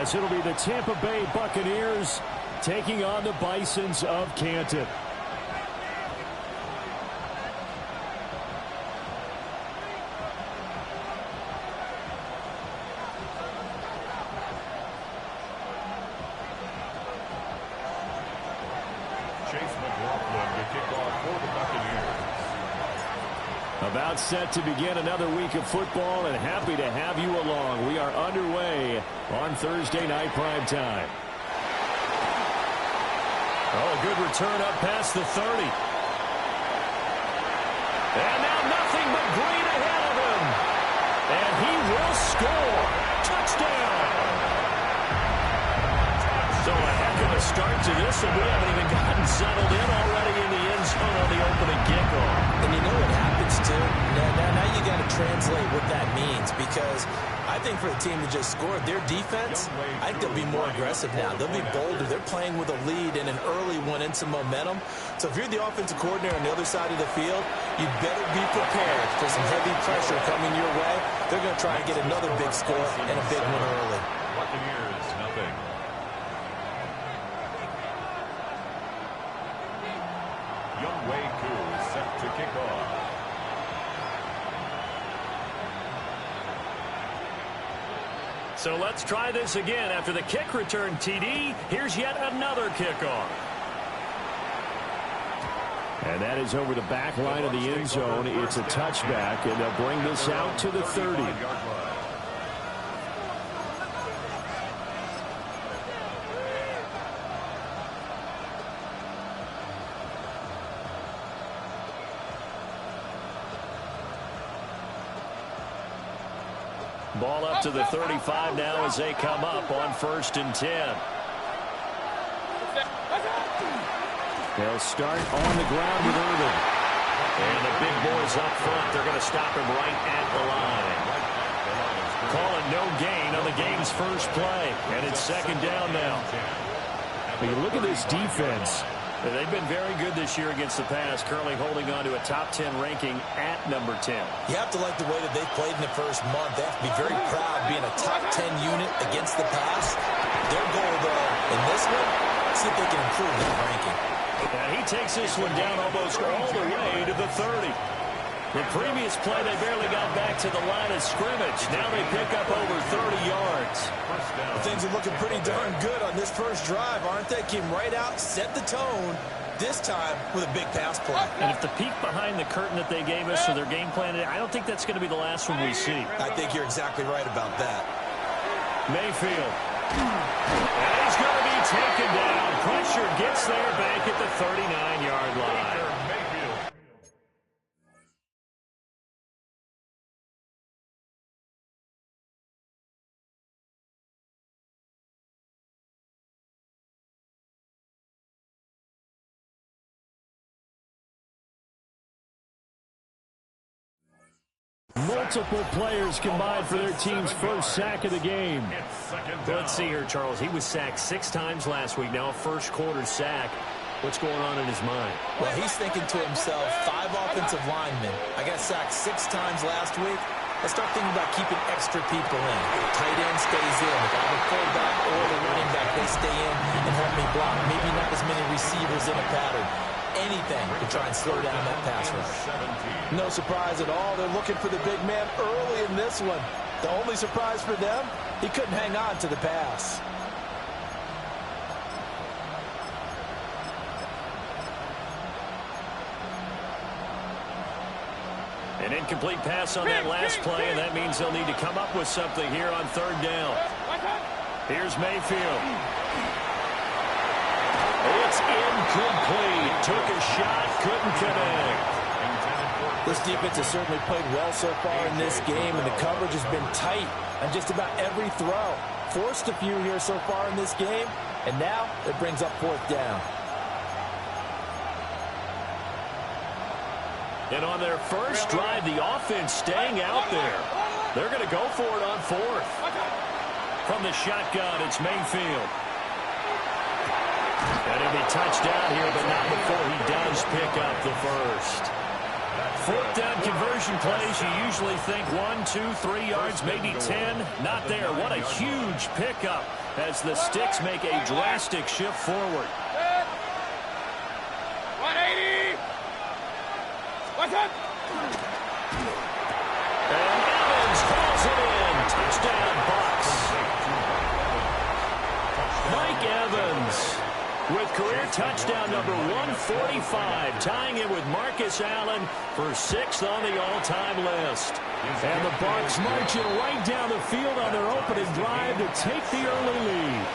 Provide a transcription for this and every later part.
as it'll be the Tampa Bay Buccaneers taking on the Bisons of Canton. About set to begin another week of football, and happy to have you along. We are underway on Thursday night prime time. Oh, good return up past the 30. And now nothing but green ahead of him. And he will score. Touchdown. So a heck of a start to this, and we haven't even gotten settled in already in the end zone on the opening kickoff. And you know what happens, too? Now you got to translate what that means, because I think for the team that just scored, their defense, I think they'll be more aggressive now. They'll be bolder. They're playing with a lead and an early one and some momentum. So if you're the offensive coordinator on the other side of the field, you better be prepared for some heavy pressure coming your way. They're going to try and get another big score and a big one early. Buccaneers, nothing. Youngway Koo is set to kick off. So let's try this again. After the kick return TD, here's yet another kickoff. And that is over the back line of the end zone. It's a touchback, and they'll bring this out to the 30. Ball up to the 35 now as they come up on 1st and 10. They'll start on the ground with Irvin. And the big boys up front, they're going to stop him right at the line. Calling no gain on the game's first play. And it's 2nd down now. When you look at this defense, they've been very good this year against the pass, currently holding on to a top 10 ranking at number 10. You have to like the way that they've played in the first month. They have to be very proud being a top 10 unit against the pass. Their goal, though, in this one, see if they can improve that ranking. And he takes this one down almost all the way to the 30. The previous play, they barely got back to the line of scrimmage. Now they pick up over 30 yards. Things are looking pretty darn good on this first drive, aren't they? Came right out, set the tone, this time with a big pass play. And if the peek behind the curtain that they gave us for their game plan, I don't think that's going to be the last one we see. I think you're exactly right about that. Mayfield. And he's going to be taken down. Pressure gets there back at the 39-yard line. Multiple players combined for their team's first sack of the game. Let's see here, Charles. He was sacked 6 times last week. Now a first-quarter sack. What's going on in his mind? Well, he's thinking to himself, 5 offensive linemen. I got sacked 6 times last week. Let's start thinking about keeping extra people in. Tight end stays in. If I have a fullback or the running back, they stay in and help me block. Maybe not as many receivers in a pattern. Anything to try and slow down that pass rush. No surprise at all. They're looking for the big man early in this one. The only surprise for them, he couldn't hang on to the pass. An incomplete pass on that last play, and that means they'll need to come up with something here on 3rd down. Here's Mayfield. It's incomplete. Took a shot, couldn't connect. This defense has certainly played well so far in this game, and the coverage has been tight on just about every throw. Forced a few here so far in this game, and now it brings up 4th down. And on their first drive, the offense staying out there. They're going to go for it on 4th. From the shotgun, it's Mayfield. And he'll be touched down here, but not before he does pick up the first. Fourth down conversion plays, you usually think 1, 2, 3 yards, maybe 10. Not there. What a huge pickup as the Sticks make a drastic shift forward. 180. What's up? And Evans calls it in. Touchdown, Bucks. Mike Evans with career touchdown number 145, tying it with Marcus Allen for 6th on the all-time list. And the Bucs marching right down the field on their opening drive to take the early lead.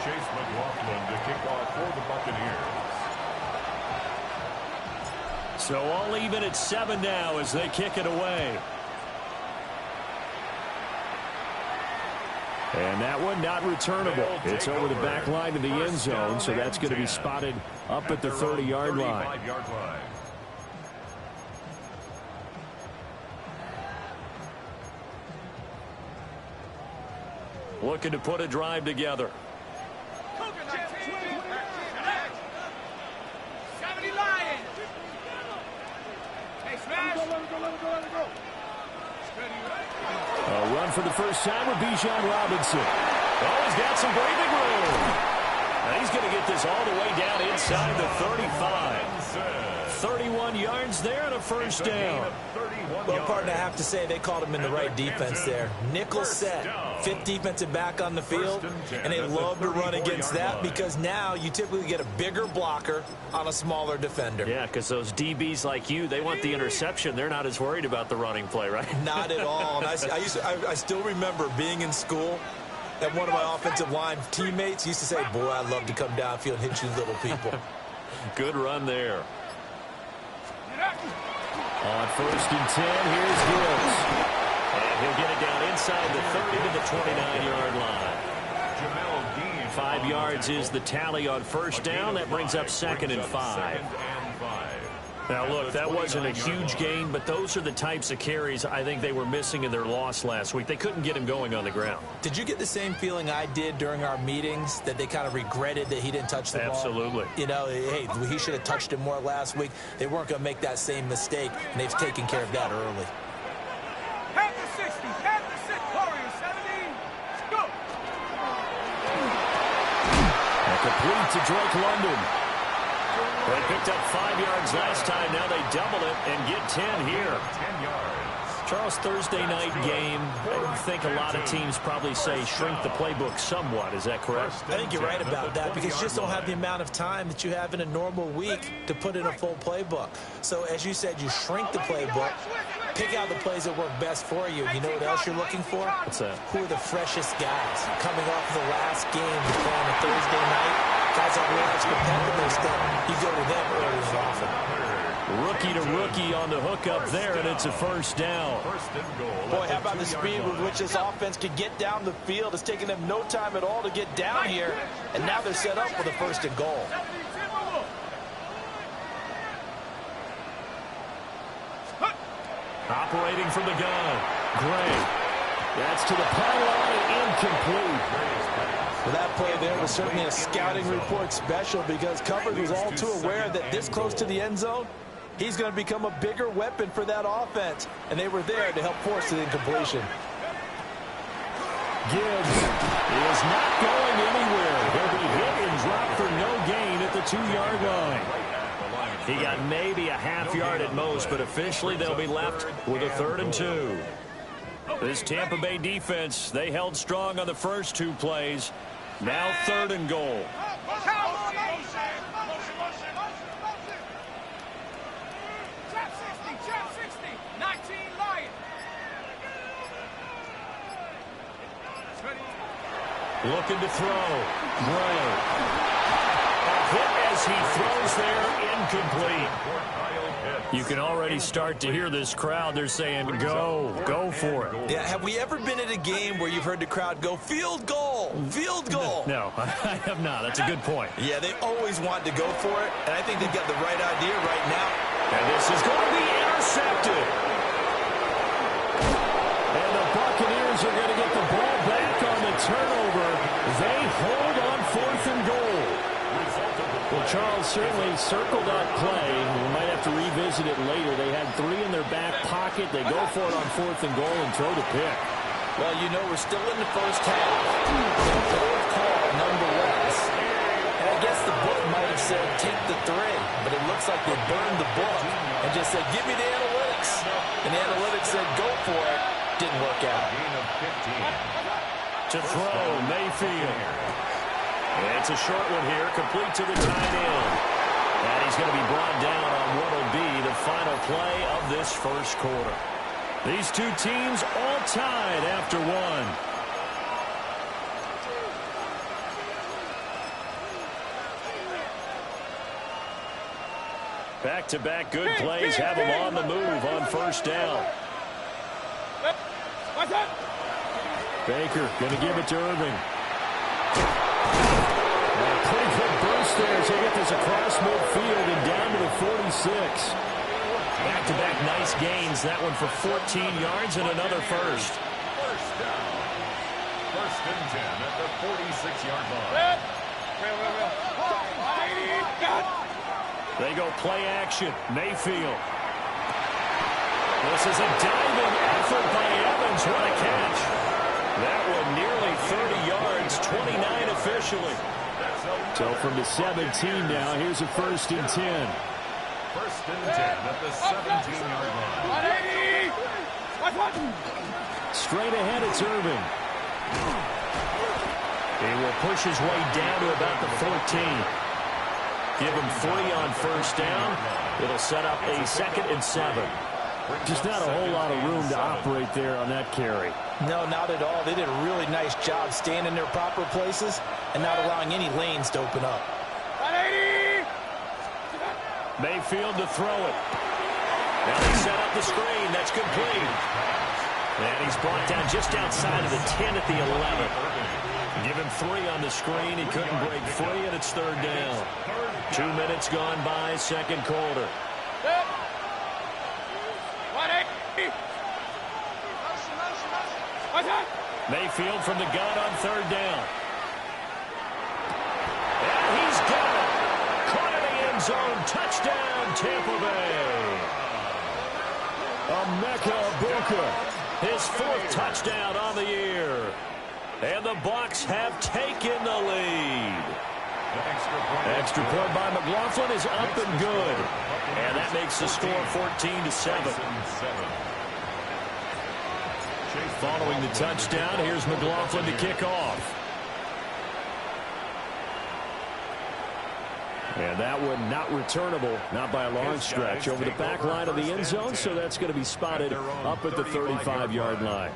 Chase McLaughlin to kick off for the Buccaneers. So all even at 7 now as they kick it away. And that one not returnable. It's over the back line of the end zone, so that's going to be spotted up at the 30-yard line. Looking to put a drive together. 70 Lions. Hey, smash. A run for the first time with Bijan Robinson. Oh, he's got some breathing room. And he's going to get this all the way down inside the 35. 31 yards there and a first down. Well, partner, I have to say they called him in the right defense there. Nickel set, 5th defensive back on the field, and they love to run against that because now you typically get a bigger blocker on a smaller defender. Yeah, because those DBs like you, they want the interception. They're not as worried about the running play, right? Not at all. And I still remember being in school, and one of my offensive line teammates used to say, boy, I'd love to come downfield and hit you little people. Good run there. On 1st and 10, here's Gibbs. And he'll get it down inside the 30 to the 29-yard line. 5 yards is the tally on first down. That brings up 2nd and 5. Now, look, that wasn't a huge gain, but those are the types of carries I think they were missing in their loss last week. They couldn't get him going on the ground. Did you get the same feeling I did during our meetings, that they kind of regretted that he didn't touch the ball? Absolutely. You know, hey, he should have touched it more last week. They weren't going to make that same mistake, and they've taken care of that early. Panther 60, Panther 6, Warriors 17. Go. Complete to Drake London. They picked up 5 yards last time. Now they double it and get 10 here. 10 yards. Charles, Thursday night game, I think a lot of teams probably say shrink the playbook somewhat. Is that correct? I think you're right about that because you just don't have the amount of time that you have in a normal week to put in a full playbook. So, as you said, you shrink the playbook, pick out the plays that work best for you. You know what else you're looking for? What's that? Who are the freshest guys coming off the last game to play on a Thursday night? Guys that realize competitive stuff, you go to them early and often. Rookie to rookie on the hook up there, and it's a first down. Boy, how about the speed with which this offense can get down the field? It's taken them no time at all to get down here, and now they're set up for the 1st and goal. Operating from the gun, Gray. That's to the pylon and incomplete. Well, that play there was certainly a scouting report special because coverage was all too aware that this close to the end zone, he's going to become a bigger weapon for that offense, and they were there to help force the incompletion. Gibbs is not going anywhere. He'll be hit and dropped for no gain at the 2-yard line. He got maybe a half yard at most, but officially they'll be left with a 3rd and 2. This Tampa Bay defense, they held strong on the first 2 plays. Now 3rd and goal. Trap 60, 19 Lions. Looking to throw. Gray. A hit as he throws there, incomplete. You can already start to hear this crowd. They're saying, go for it. Yeah, have we ever been at a game where you've heard the crowd go, field goal, field goal? No, I have not. That's a good point. Yeah, they always want to go for it, and I think they've got the right idea right now. And this is going to be intercepted. Eagles are going to get the ball back on the turnover. They hold on 4th and goal. Well, Charles certainly circled that play. We might have to revisit it later. They had 3 in their back pocket. They go for it on 4th and goal and throw the pick. Well, you know, we're still in the first half. Important call, nonetheless. And I guess the book might have said, take the 3. But it looks like they burned the book and just said, give me the analytics. And the analytics said, go for it. Didn't work out. To throw, Mayfield. It's a short one here, complete to the tight end. And he's going to be brought down on what will be the final play of this first quarter. These two teams all tied after 1. Back-to-back good plays have them on the move on first down. Baker going to give it to Irving. Pretty good burst there as they get this across midfield and down to the 46. Back-to-back nice gains. That one for 14 yards and another first. First down. 1st and 10 at the 46-yard line. They go play action. Mayfield. This is a diving effort by Evans. What a catch. That one nearly 30 yards, 29 officially. So from the 17 now, here's a 1st and 10. 1st and 10 at the 17-yard line. Straight ahead, it's Irving. He will push his way down to about the 14. Give him 3 on first down. It'll set up a 2nd and 7. Just not a whole lot of room to operate there on that carry. No, not at all. They did a really nice job staying in their proper places and not allowing any lanes to open up. Mayfield to throw it. Now they set up the screen. That's complete. And he's brought down just outside of the 10 at the 11. Give him 3 on the screen. He couldn't break free, and it's 3rd down. 2 minutes gone by, 2nd quarter. Mayfield from the gun on 3rd down. And he's got it. Caught in the end zone. Touchdown, Tampa Bay. Emeka Egbuka, his 4th touchdown on the year. And the Bucs have taken the lead. Extra point by McLaughlin is up and good. And that makes the score 14-7. Following the touchdown, here's McLaughlin to kick off. And that one not returnable, not by a long stretch, over the back line of the end zone, so that's going to be spotted up at the 35-yard line.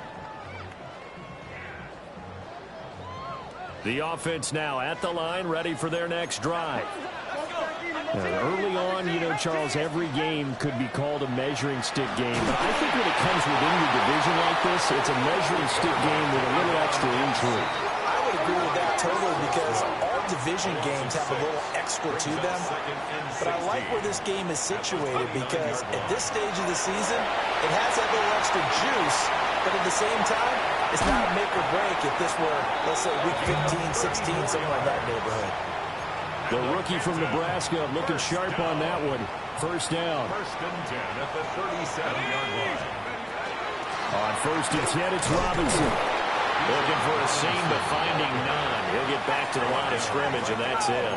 The offense now at the line, ready for their next drive. Early on, you know, Charles, every game could be called a measuring stick game. But I think when it comes within your division like this, it's a measuring stick game with a little extra intrigue. I would agree with that totally because all division games have a little extra to them. But I like where this game is situated because at this stage of the season, it has that little extra juice. But at the same time, it's not a make or break if this were, let's say, week 15, 16, something like that neighborhood. The rookie from Nebraska looking sharp on that one. First down. 1st and 10 at the 37-yard line. On 1st and 10, it's Robinson. Looking for a seam, but finding none. He'll get back to the line of scrimmage, and that's it.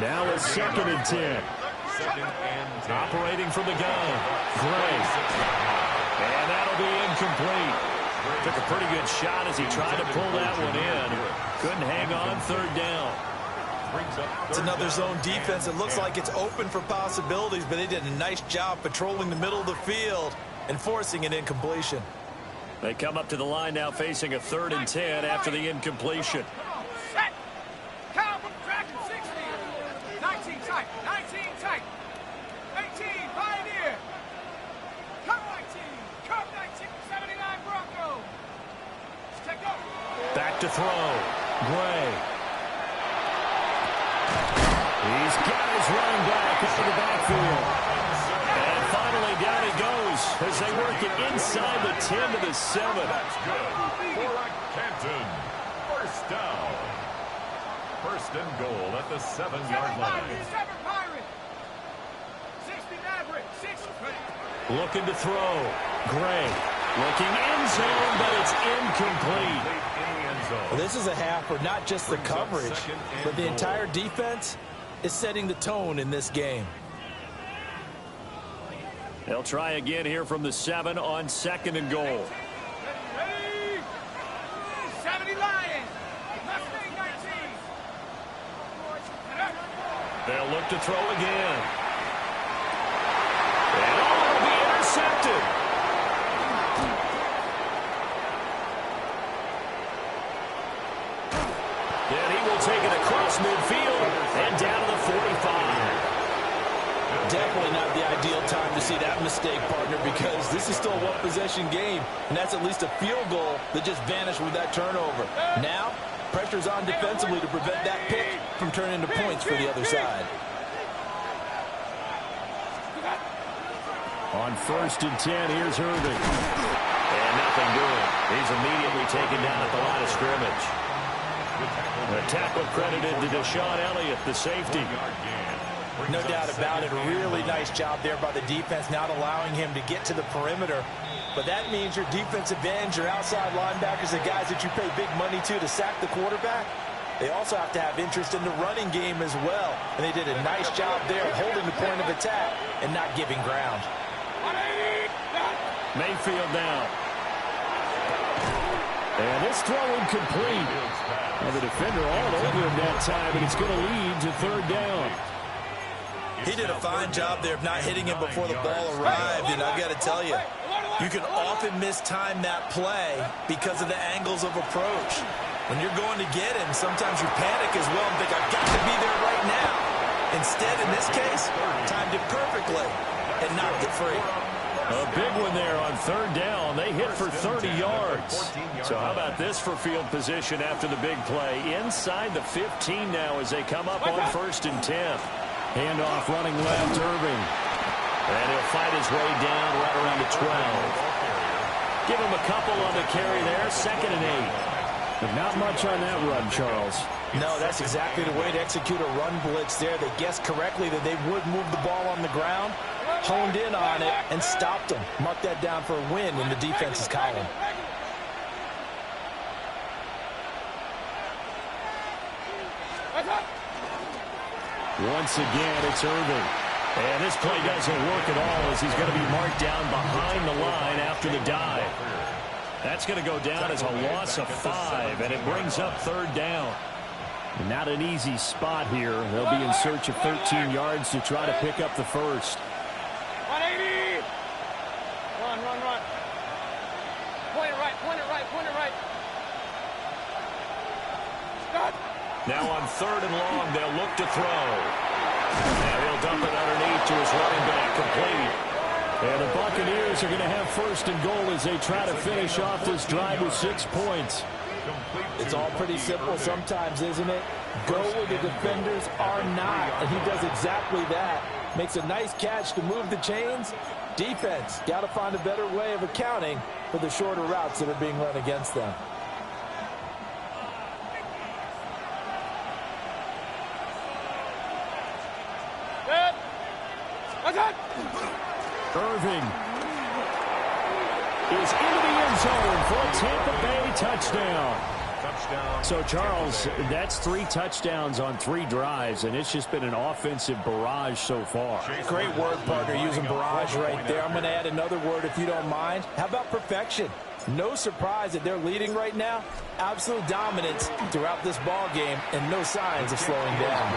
Now it's 2nd and 10. Operating from the gun. Gray. And that'll be incomplete. Took a pretty good shot as he tried to pull that one in. Couldn't hang on, 3rd down. It's another zone defense. It looks like it's open for possibilities, but they did a nice job patrolling the middle of the field and forcing an incompletion. They come up to the line now facing a 3rd and 10 after the incompletion. Set. Count from track and 60. 19 tight. 19 tight. 18 Pioneer. Come 19. Come 19. 79 Bronco. Take up. Back to throw. Gray. He's got his running back into the backfield. And finally down he goes as they work it inside the 10 to the 7. That's good for Canton. First down. First and goal at the 7-yard line. 7 Pirates. 60 Maverick. 6. Looking to throw. Gray looking end zone, but it's incomplete. Well, this is a half where not just the coverage, but the entire defense is setting the tone in this game. They'll try again here from the 7 on 2nd and goal. Ready? 70 Lions. Mustang 19. They'll look to throw again. And it'll be intercepted. And he will take it across midfield and down to the 45. Definitely not the ideal time to see that mistake, partner, because this is still a one-possession game, and that's at least a field goal that just vanished with that turnover. Now, pressure's on defensively to prevent that pick from turning into points for the other side. On 1st and 10, here's Irving. And nothing doing. He's immediately taken down at the line of scrimmage. The tackle credited to Deshaun Elliott, the safety. No doubt about it. A really nice job there by the defense, not allowing him to get to the perimeter. But that means your defensive ends, your outside linebackers, the guys that you pay big money to sack the quarterback, they also have to have interest in the running game as well. And they did a nice job there of holding the point of attack and not giving ground. Mayfield down. And this throw incomplete. And the defender all over him that time, and it's going to lead to 3rd down. He did a fine job there of not hitting him before the ball arrived, and I've got to tell you, you can often mistime that play because of the angles of approach. When you're going to get him, sometimes you panic as well and think, I've got to be there right now. Instead, in this case, timed it perfectly and knocked it free. A big one there on 3rd down. They hit for 30 yards. So how about this for field position after the big play? Inside the 15 now as they come up on 1st and 10. Handoff running left, Irving. And he'll fight his way down right around the 12. Give him a couple on the carry there. 2nd and 8. But not much on that run, Charles. No, that's exactly the way to execute a run blitz there. They guessed correctly that they would move the ball on the ground, honed in on it, and stopped them. Mark that down for a win in the defense's column. Once again, it's Irving. And this play doesn't work at all as he's going to be marked down behind the line after the dive. That's going to go down as a loss of 5, and it brings up 3rd down. And not an easy spot here. They'll be in search of 13 yards to try to pick up the first. 180. Run. Point it right. Stop. Now on 3rd and long, they'll look to throw. And he'll dump it underneath to his running back, complete. And the Buccaneers are going to have 1st and goal as they try to finish off this drive with 6 points. It's all pretty simple sometimes, isn't it? Go where the defenders are not, and he does exactly that. Makes a nice catch to move the chains. Defense, got to find a better way of accounting for the shorter routes that are being run against them. Irving is into the end zone for a Tampa Bay touchdown. So, Charles, that's 3 touchdowns on 3 drives, and it's just been an offensive barrage so far. Great word, partner, using barrage right there. I'm going to add another word if you don't mind. How about perfection? No surprise that they're leading right now. Absolute dominance throughout this ball game, and no signs of slowing down.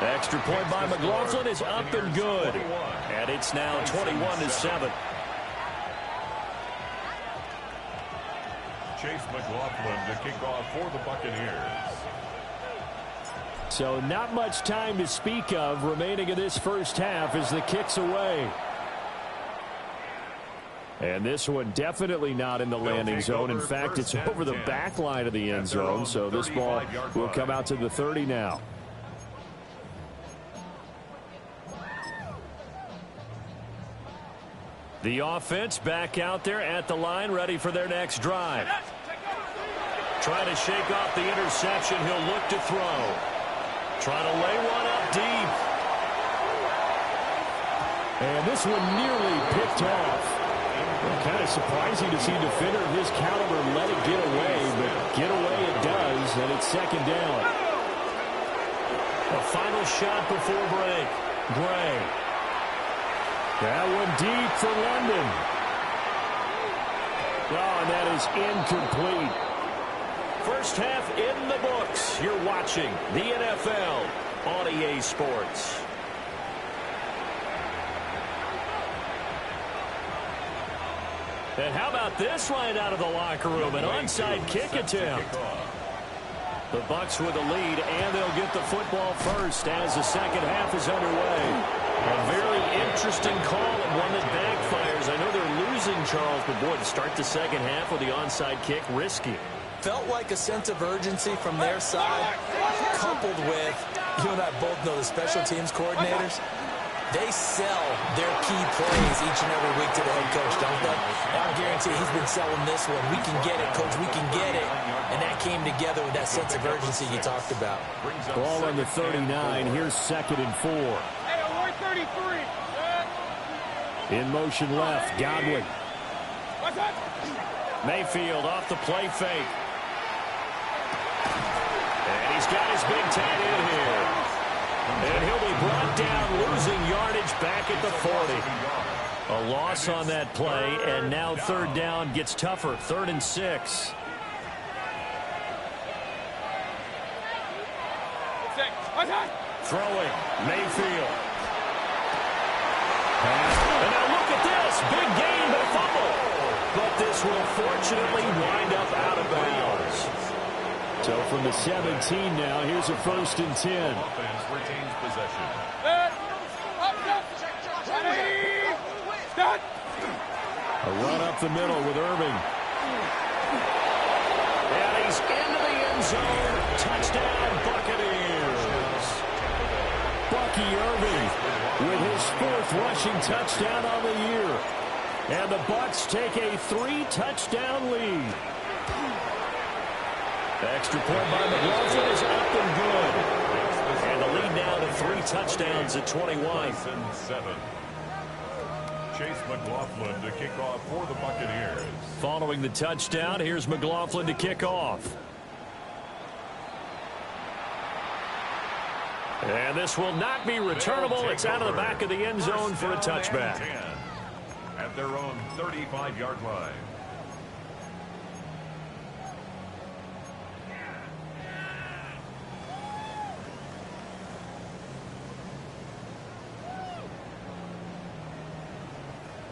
Extra point by McLaughlin is up and good. And it's now 21-7. Chase McLaughlin to kick off for the Buccaneers. So not much time to speak of remaining in this first half as the kick's away. And this one definitely not in the landing zone. In fact, it's over the back line of the end zone. So this ball will come out to the 30 now. The offense back out there at the line, ready for their next drive. Trying to shake off the interception. He'll look to throw. Trying to lay one up deep. And this one nearly picked off. Kind of surprising to see a defender of this caliber let it get away, but get away it does, and it's second down. A final shot before break. Gray. That one deep for London. Oh, and that is incomplete. First half in the books. You're watching the NFL on EA Sports. And how about this right out of the locker room? An onside kick attempt. The Bucs with the lead, and they'll get the football first as the second half is underway. A very interesting call and one that backfires. I know they're losing, Charles, but boy, to start the second half with the onside kick, risky. Felt like a sense of urgency from their side, coupled with, you and I both know the special teams coordinators. They sell their key plays each and every week to the head coach, don't they? And I guarantee he's been selling this one. We can get it, coach. We can get it. And that came together with that sense of urgency you talked about. Ball on the 39. Here's 2nd and 4. Hey, 133. In motion left. Godwin. What's that? Mayfield off the play fake. And he's got his big tight end here. And he'll be brought down, losing yardage back at the 40. A loss on that play, and now third down gets tougher. 3rd and 6. Throwing, Mayfield. And now look at this. Big gain, but a fumble. But this will fortunately wind up out of bounds. So from the 17 now, here's a 1st and 10. Offense retains possession. A run up the middle with Irving. And he's into the end zone. Touchdown, Buccaneers. Bucky Irving with his 4th rushing touchdown on the year. And the Bucs take a 3-touchdown lead. The extra point by McLaughlin is up and good. And the lead now to 3 touchdowns at 21. 7. Chase McLaughlin to kick off for the Buccaneers. Following the touchdown, here's McLaughlin to kick off. And this will not be returnable. It's out of the back of the end zone for a touchback. At their own 35-yard line.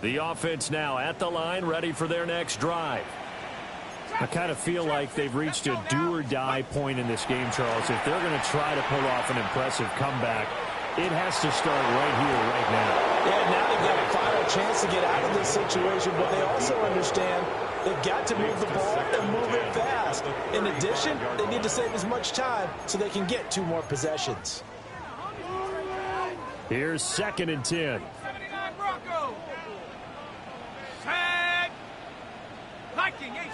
The offense now at the line, ready for their next drive. I kind of feel like they've reached a do-or-die point in this game, Charles. If they're going to try to pull off an impressive comeback, it has to start right here, right now. Yeah, now they've got a final chance to get out of this situation, but they also understand they've got to move the ball and move it fast. In addition, they need to save as much time so they can get 2 more possessions. Here's 2nd and 10. 79 Bronco. Tag. Viking H.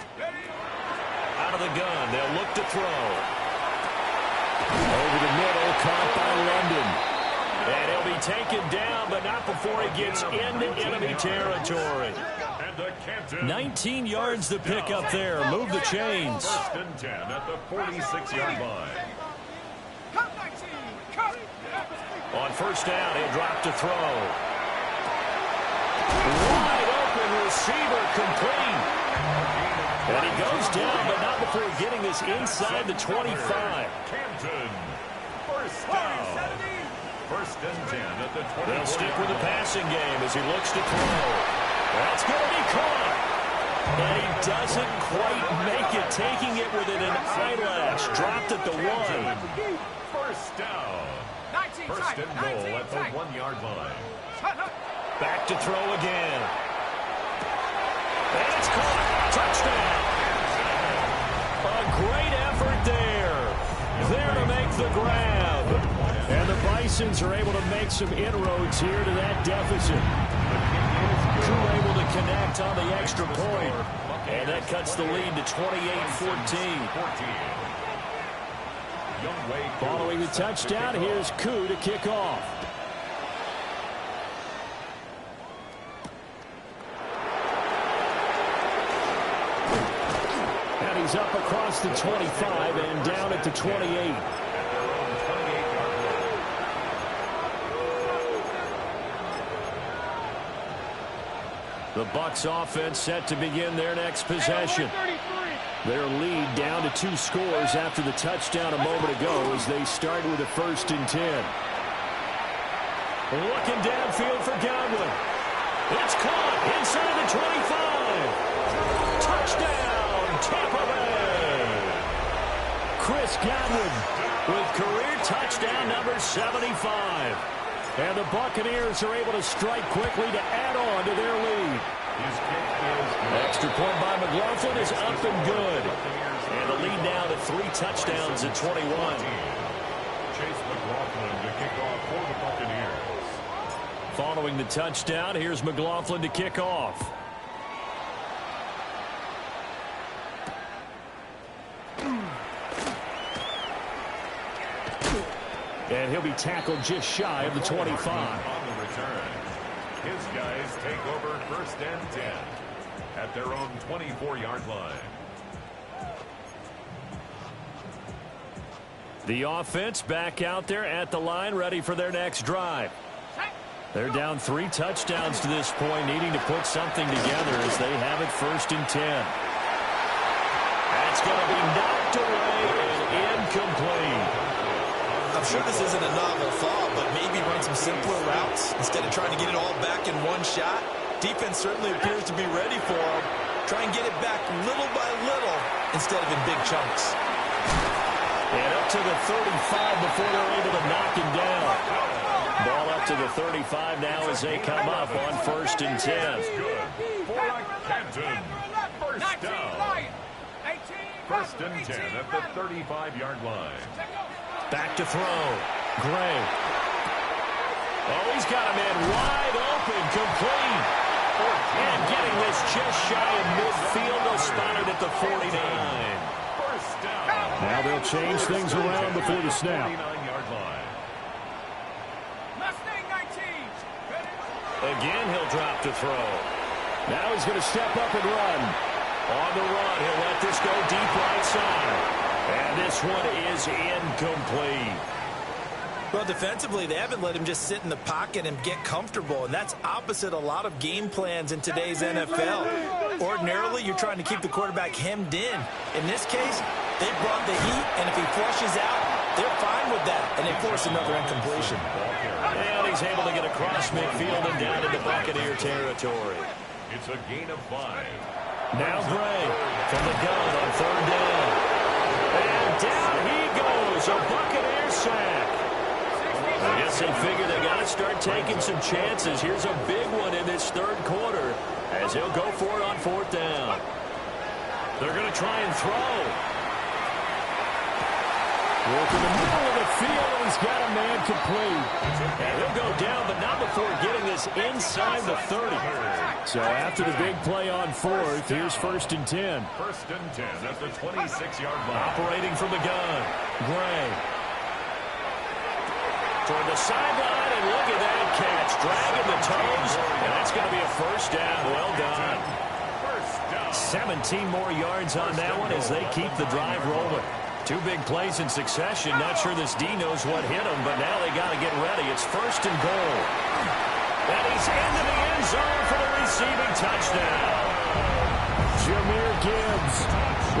Out of the gun, they'll look to throw. Over the middle, caught by London. And he'll be taken down, but not before he gets into enemy territory. 19 yards to pick up there. Move the chains. 1st and 10 at the 46-yard line. On first down, he'll drop to throw. Wide open receiver, complete. And he goes down, but not before getting this inside the 25. Canton. First down. 1st and 10 at the 20. They'll stick with the passing game as he looks to throw. That's going to be caught. And he doesn't quite make it, taking it within an eyelash. Dropped at the 1. First down. 1st and goal at the 1-yard line. Back to throw again. And it's caught. Touchdown. A great effort there. There to make the grab. And the Bisons are able to make some inroads here to that deficit. crew able to connect on the extra point. And that cuts the lead to 28-14. Following the touchdown, here's Koo to kick off. And he's up across the 25 and down at the 28. The Bucs offense set to begin their next possession. Their lead down to 2 scores after the touchdown a moment ago as they start with a 1st and 10. Looking downfield for Godwin. It's caught inside the 25. Touchdown, Tampa Bay. Chris Godwin with career touchdown number 75. And the Buccaneers are able to strike quickly to add on to their lead. Extra point by McLaughlin is up and good. And the lead now to 3 touchdowns at 21. Chase McLaughlin to kick off for the Buccaneers. Following the touchdown, here's McLaughlin to kick off. And he'll be tackled just shy of the 25. On the return, his guys take over 1st and 10 at their own 24-yard line. The offense back out there at the line, ready for their next drive. They're down 3 touchdowns to this point, needing to put something together as they have it 1st and 10. That's going to be knocked away and incomplete. I'm sure this isn't a novel thought, but maybe run some simpler routes instead of trying to get it all back in one shot. Defense certainly appears to be ready for them. Try and get it back little by little instead of in big chunks. And up to the 35 before they're able to knock him down. Ball up to the 35 now as they come up on 1st and 10. For Canton, 1st down. 1st and 10 at the 35-yard line. Back to throw. Gray. Oh, he's got a man wide open, complete. And getting this just shy of midfield. They'll spot it at the 49. Now they'll change things around before the snap. Again, he'll drop to throw. Now he's going to step up and run. On the run, he'll let this go deep right side. And this one is incomplete. Well, defensively, they haven't let him just sit in the pocket and get comfortable, and that's opposite a lot of game plans in today's NFL. Ordinarily, you're trying to keep the quarterback hemmed in. In this case, they brought the heat, and if he flushes out, they're fine with that, and they force another incompletion. And he's able to get across midfield and down into Buccaneer territory. It's a gain of 5. Now Gray from the gun on 3rd down. And down he goes, a Buccaneer sack. I guess they figure they got to start taking some chances. Here's a big one in this 3rd quarter as he'll go for it on 4th down. They're going to try and throw. Work in the middle of the field, and he's got a man complete. And he'll go down, but not before getting this inside the 30. So after the big play on 4th, here's 1st and 10. 1st and 10 at the 26-yard line. Operating from the gun. Gray. Toward the sideline, and look at that catch. Dragging the toes, and that's going to be a 1st down. Well done. 17 more yards on that one as they keep the drive rolling. 2 big plays in succession. Not sure this D knows what hit him, but now they got to get ready. It's 1st and goal. And he's into the end zone for the receiving touchdown. Jahmyr Gibbs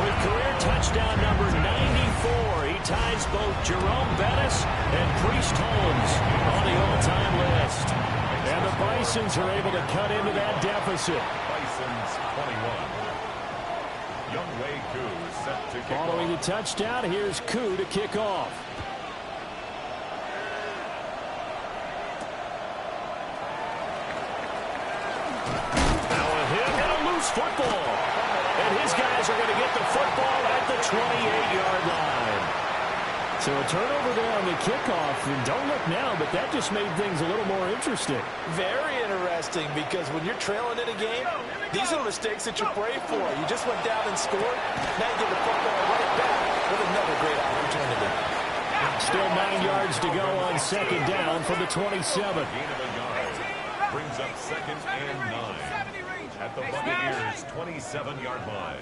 with career touchdown number 94. He ties both Jerome Bettis and Priest Holmes on the all-time list. And the Bisons are able to cut into that deficit. Bisons 21. Youngway Koo set to kick Following off. the touchdown, here's Koo to kick off. Now a hit and a loose football. And his guys are going to get the football at the 28-yard line. So a turnover there on the kickoff. And don't look now, but that just made things a little more interesting. Very interesting, because when you're trailing in a game, these are the mistakes that you pray for. You just went down and scored. Now you get the football right back with another great opportunity. Still 9 yards to go on second down from the 27. Gain of a yard. Brings up second and 9 at the Buccaneers' 27-yard line.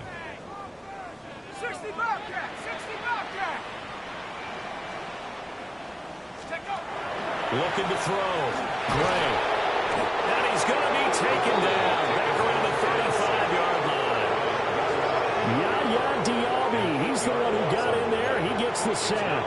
60 Bobcat, 60 Bobcat. Looking to throw. Gray. And he's going to be taken down. Back around the 35-yard line. Yaya Diaby. He's the one who got in there. He gets the sack.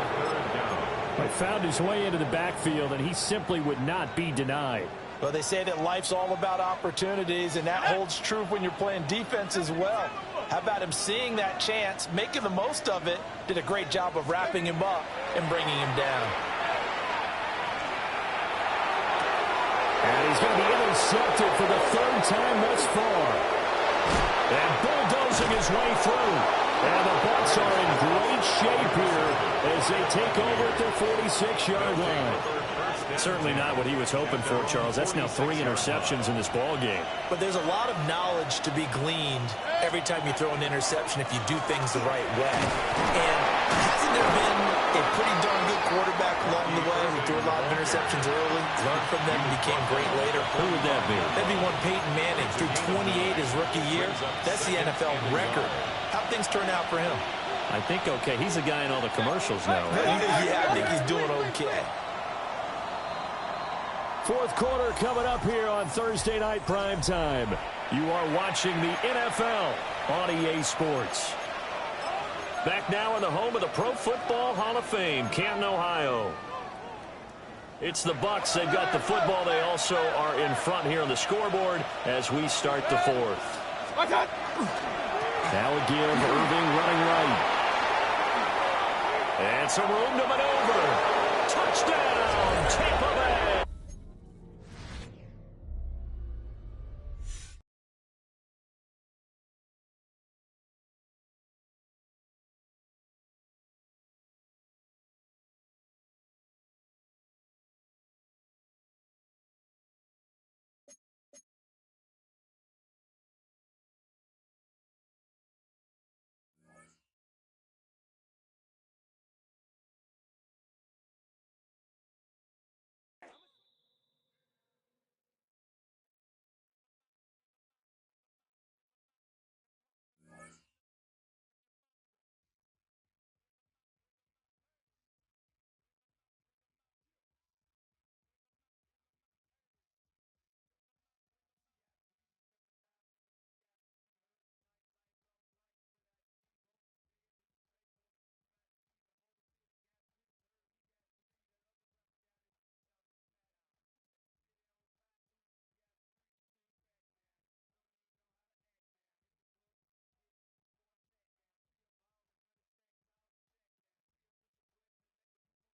But found his way into the backfield, and he simply would not be denied. Well, they say that life's all about opportunities, and that holds true when you're playing defense as well. How about him seeing that chance, making the most of it, did a great job of wrapping him up and bringing him down. And he's going to be intercepted for the third time thus far. And bulldozing his way through. And the Bucs are in great shape here as they take over at their 46-yard line. Certainly not what he was hoping for, Charles. That's now 3 interceptions in this ball game. But there's a lot of knowledge to be gleaned every time you throw an interception if you do things the right way. And hasn't there been a pretty darn good quarterback along the way who threw a lot of interceptions early, learned from them, and became great later? Who would that be? That'd be one Peyton Manning, threw 28 his rookie year. That's the NFL record. How'd things turn out for him? I think okay. He's the guy in all the commercials now. Yeah, I think he's doing okay. Fourth quarter coming up here on Thursday Night Prime Time. You are watching the NFL on EA Sports. Back now in the home of the Pro Football Hall of Fame, Canton, Ohio. It's the Bucs. They've got the football. They also are in front here on the scoreboard as we start the fourth. Now a give, Irving running right. And some room to maneuver. Touchdown!